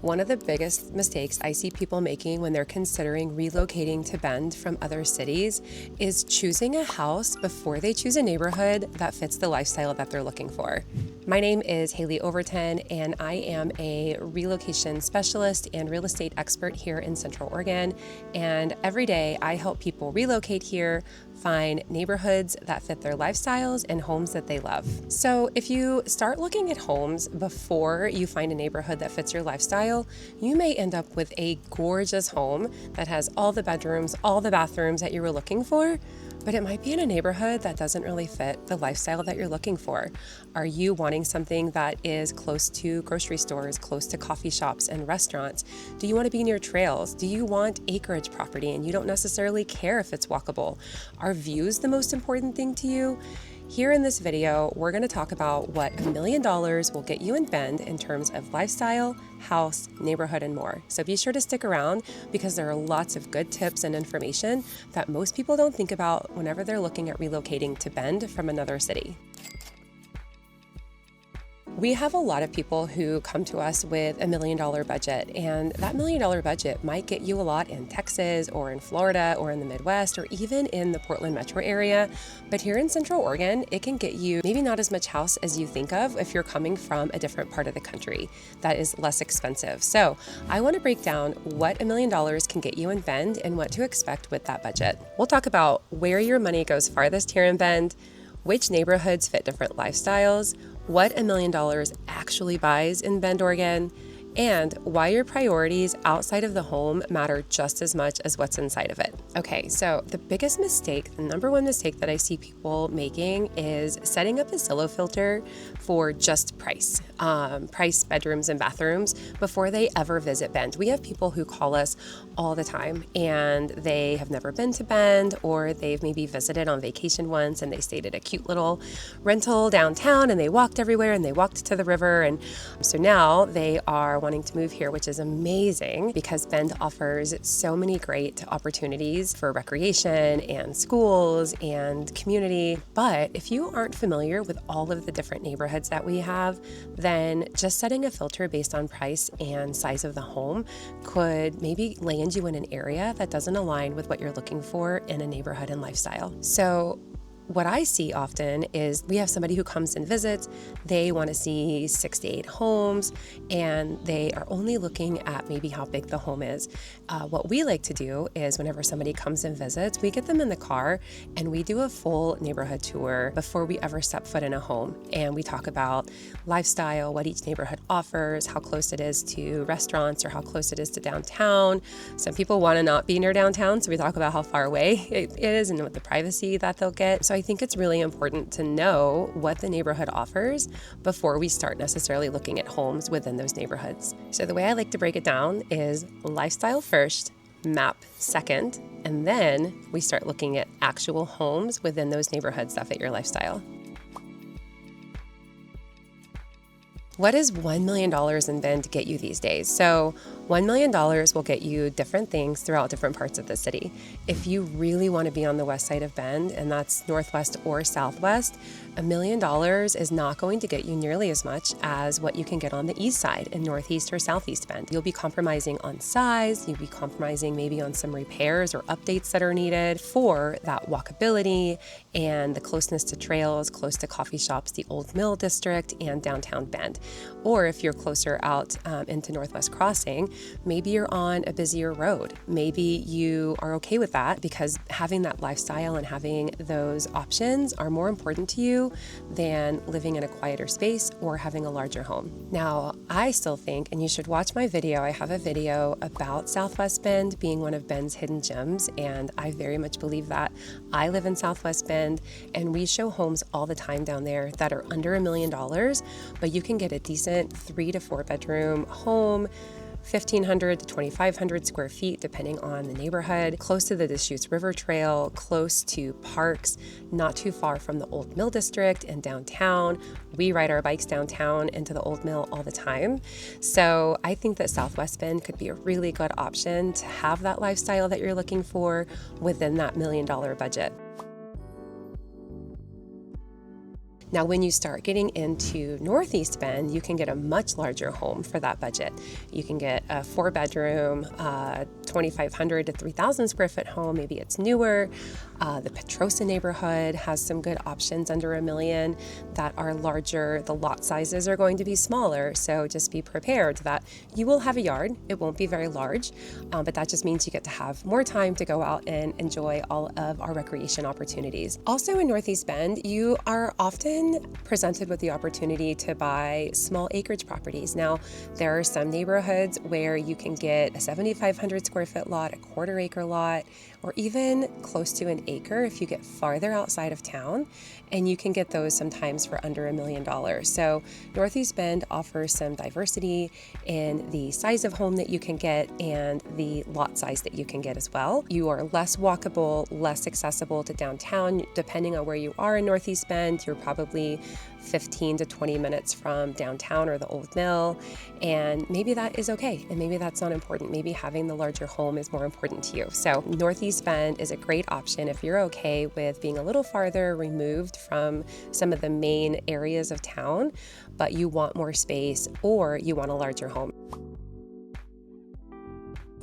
One of the biggest mistakes I see people making when they're considering relocating to Bend from other cities is choosing a house before they choose a neighborhood that fits the lifestyle that they're looking for. My name is Haley Overton, and I am a relocation specialist and real estate expert here in Central Oregon. And every day I help people relocate here, find neighborhoods that fit their lifestyles and homes that they love. So if you start looking at homes before you find a neighborhood that fits your lifestyle, you may end up with a gorgeous home that has all the bedrooms, all the bathrooms that you were looking for, but it might be in a neighborhood that doesn't really fit the lifestyle that you're looking for. Are you wanting something that is close to grocery stores, close to coffee shops and restaurants? Do you want to be near trails? Do you want acreage property and you don't necessarily care if it's walkable? Are views the most important thing to you? Here in this video, we're going to talk about what $1 million will get you in Bend in terms of lifestyle, house, neighborhood, and more. So be sure to stick around because there are lots of good tips and information that most people don't think about whenever they're looking at relocating to Bend from another city. We have a lot of people who come to us with $1 million budget, and that $1 million budget might get you a lot in Texas or in Florida or in the Midwest or even in the Portland metro area. But here in Central Oregon, it can get you maybe not as much house as you think of if you're coming from a different part of the country that is less expensive. So I want to break down what $1 million can get you in Bend and what to expect with that budget. We'll talk about where your money goes farthest here in Bend, which neighborhoods fit different lifestyles, what $1 million actually buys in Bend, Oregon, and why your priorities outside of the home matter just as much as what's inside of it. Okay, so the biggest mistake, the number one mistake that I see people making is setting up a Zillow filter for just price, bedrooms and bathrooms before they ever visit Bend. We have people who call us all the time and they have never been to Bend, or they've maybe visited on vacation once and they stayed at a cute little rental downtown and they walked everywhere and they walked to the river. And so now they are wanting to move here, which is amazing because Bend offers so many great opportunities for recreation and schools and community. But if you aren't familiar with all of the different neighborhoods that we have, then just setting a filter based on price and size of the home could maybe land you in an area that doesn't align with what you're looking for in a neighborhood and lifestyle. So what I see often is we have somebody who comes and visits, they want to see 6 to 8 homes, and they are only looking at maybe how big the home is. What we like to do is whenever somebody comes and visits, we get them in the car and we do a full neighborhood tour before we ever step foot in a home. And we talk about lifestyle, what each neighborhood offers, how close it is to restaurants or how close it is to downtown. Some people want to not be near downtown, so we talk about how far away it is and what the privacy that they'll get. So I think it's really important to know what the neighborhood offers before we start necessarily looking at homes within those neighborhoods. So the way I like to break it down is lifestyle first, map second, and then we start looking at actual homes within those neighborhoods that fit your lifestyle. What does $1 million in Bend get you these days? So $1 million will get you different things throughout different parts of the city. If you really want to be on the west side of Bend, and that's northwest or southwest, $1 million is not going to get you nearly as much as what you can get on the east side in northeast or southeast Bend. You'll be compromising on size, you'll be compromising maybe on some repairs or updates that are needed for that walkability and the closeness to trails, close to coffee shops, the Old Mill District, and downtown Bend. Or if you're closer out into Northwest Crossing, maybe you're on a busier road. Maybe you are okay with that because having that lifestyle and having those options are more important to you than living in a quieter space or having a larger home. Now, I still think, and you should watch my video, I have a video about Southwest Bend being one of Bend's hidden gems, and I very much believe that. I live in Southwest Bend, and we show homes all the time down there that are under $1 million, but you can get a decent 3 to 4 bedroom home, 1,500 to 2,500 square feet, depending on the neighborhood, close to the Deschutes River Trail, close to parks, not too far from the Old Mill District and downtown. We ride our bikes downtown into the Old Mill all the time. So I think that Southwest Bend could be a really good option to have that lifestyle that you're looking for within that $1 million budget. Now, when you start getting into Northeast Bend, you can get a much larger home for that budget. You can get a 4-bedroom, 2,500 to 3,000 square foot home. Maybe it's newer. The Petrosa neighborhood has some good options under $1 million that are larger. The lot sizes are going to be smaller, so just be prepared that you will have a yard. It won't be very large, but that just means you get to have more time to go out and enjoy all of our recreation opportunities. Also in Northeast Bend, you are often presented with the opportunity to buy small acreage properties. Now, there are some neighborhoods where you can get a 7,500 square foot lot, a 1/4 acre lot, or even close to an acre if you get farther outside of town, and you can get those sometimes for under $1 million. So Northeast Bend offers some diversity in the size of home that you can get and the lot size that you can get as well. You are less walkable, less accessible to downtown. Depending on where you are in Northeast Bend, you're probably 15 to 20 minutes from downtown or the old mill, and maybe that is okay, and maybe that's not important. Maybe having the larger home is more important to you. So Northeast Bend is a great option if you're okay with being a little farther removed from some of the main areas of town, but you want more space or you want a larger home.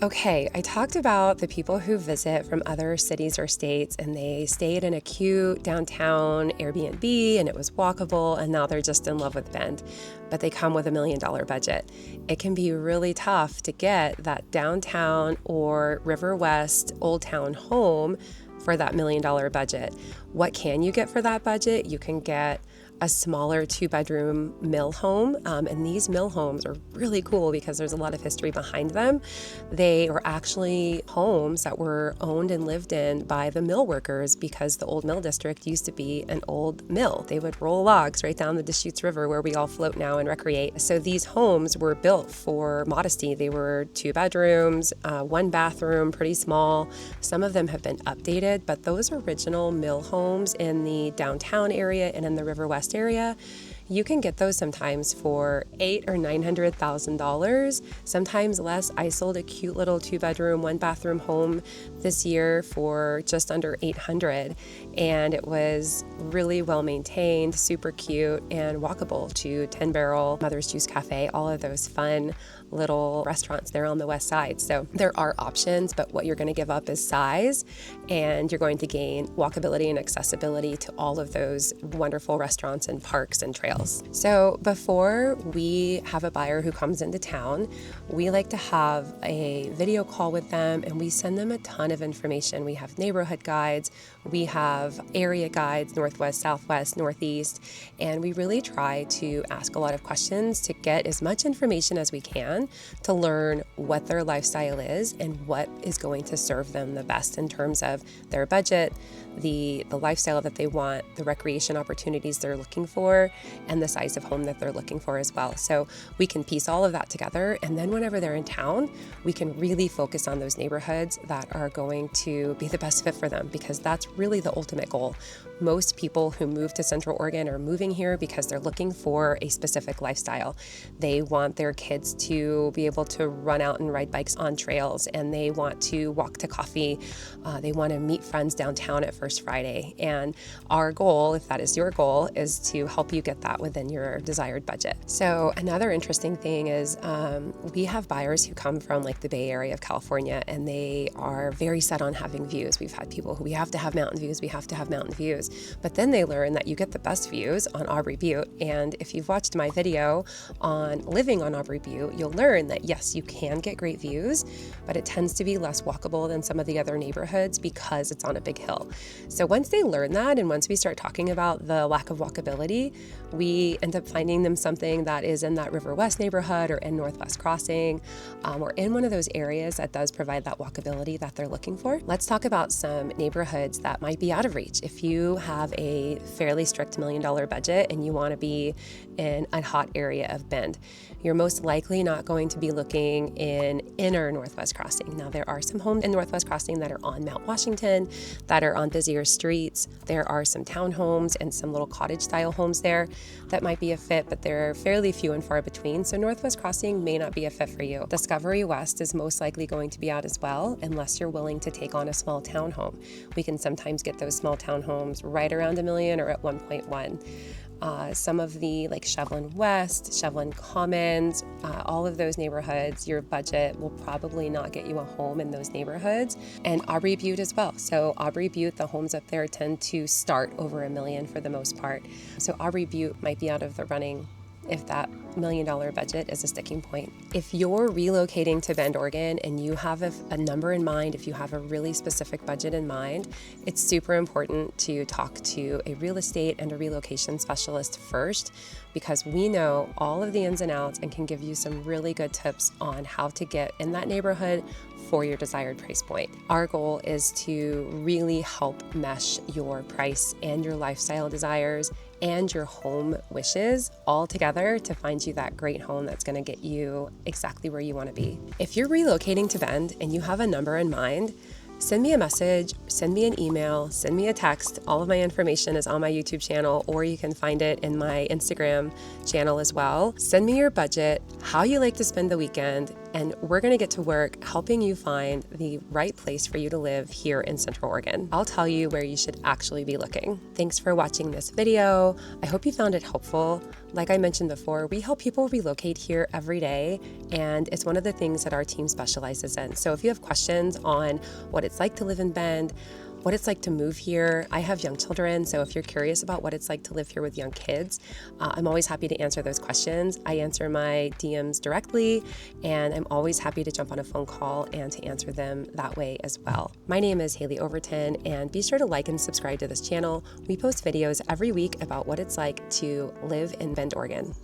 Okay, I talked about the people who visit from other cities or states and they stayed in a cute downtown Airbnb and it was walkable and now they're just in love with Bend, but they come with $1 million budget. It can be really tough to get that downtown or River West Old Town home for that $1 million budget. What can you get for that budget? You can get a smaller 2-bedroom mill home. And these mill homes are really cool because there's a lot of history behind them. They were actually homes that were owned and lived in by the mill workers because the old mill district used to be an old mill. They would roll logs right down the Deschutes River where we all float now and recreate. So these homes were built for modesty. They were 2 bedrooms, 1 bathroom, pretty small. Some of them have been updated, but those original mill homes in the downtown area and in the River West area, you can get those sometimes for $800,000 or $900,000, sometimes less. I sold a cute little 2-bedroom, 1-bathroom home this year for just under $800,000, and it was really well maintained, super cute, and walkable to 10 Barrel, Mother's Juice Cafe, all of those fun little restaurants there on the west side. So there are options, but what you're going to give up is size, and you're going to gain walkability and accessibility to all of those wonderful restaurants and parks and trails. So before we have a buyer who comes into town, we like to have a video call with them and we send them a ton of information. We have neighborhood guides, we have area guides, Northwest, Southwest, Northeast, and we really try to ask a lot of questions to get as much information as we can to learn what their lifestyle is and what is going to serve them the best in terms of their budget, the lifestyle that they want, the recreation opportunities they're looking for, and the size of home that they're looking for as well. So we can piece all of that together, and then whenever they're in town, we can really focus on those neighborhoods that are going to be the best fit for them, because that's really the ultimate goal. Most people who move to Central Oregon are moving here because they're looking for a specific lifestyle. They want their kids to be able to run out and ride bikes on trails, and they want to walk to coffee. They want to meet friends downtown at First Friday. And our goal, if that is your goal, is to help you get that within your desired budget. So another interesting thing is we have buyers who come from like the Bay Area of California, and they are very set on having views. We've had people who we have to have mountain views, we have to have mountain views. But then they learn that you get the best views on Awbrey Butte. And if you've watched my video on living on Awbrey Butte, you'll learn that yes, you can get great views, but it tends to be less walkable than some of the other neighborhoods because it's on a big hill. So once they learn that, and once we start talking about the lack of walkability, we end up finding them something that is in that River West neighborhood or in Northwest Crossing, or in one of those areas that does provide that walkability that they're looking for. Let's talk about some neighborhoods that might be out of reach. If you have a fairly strict $1 million budget and you want to be in a hot area of Bend, you're most likely not going to be looking in inner Northwest Crossing. Now, there are some homes in Northwest Crossing that are on Mount Washington, that are on busier streets. There are some townhomes and some little cottage-style homes there that might be a fit, but they're fairly few and far between, so Northwest Crossing may not be a fit for you. Discovery West is most likely going to be out as well, unless you're willing to take on a small townhome. We can sometimes get those small townhomes right around $1 million or at 1.1. some of the like Shevlin West, Shevlin Commons, all of those neighborhoods, your budget will probably not get you a home in those neighborhoods. And Awbrey Butte as well. So Awbrey Butte, the homes up there tend to start over $1 million for the most part. So Awbrey Butte might be out of the running if that $1 million budget is a sticking point. If you're relocating to Bend, Oregon, and you have a number in mind, if you have a really specific budget in mind, it's super important to talk to a real estate and a relocation specialist first, because we know all of the ins and outs and can give you some really good tips on how to get in that neighborhood for your desired price point. Our goal is to really help mesh your price and your lifestyle desires and your home wishes all together to find you that great home that's going to get you exactly where you want to be. If you're relocating to Bend and you have a number in mind, send me a message, send me an email, send me a text. All of my information is on my YouTube channel, or you can find it in my Instagram channel as well. Send me your budget, how you like to spend the weekend, and we're going to get to work helping you find the right place for you to live here in Central Oregon. I'll tell you where you should actually be looking. Thanks for watching this video. I hope you found it helpful. Like I mentioned before, we help people relocate here every day, and it's one of the things that our team specializes in. So if you have questions on what it's like to live in Bend, what it's like to move here. I have young children, so if you're curious about what it's like to live here with young kids, I'm always happy to answer those questions. I answer my DMs directly, and I'm always happy to jump on a phone call and to answer them that way as well. My name is Haley Overton, and be sure to like and subscribe to this channel. We post videos every week about what it's like to live in Bend, Oregon.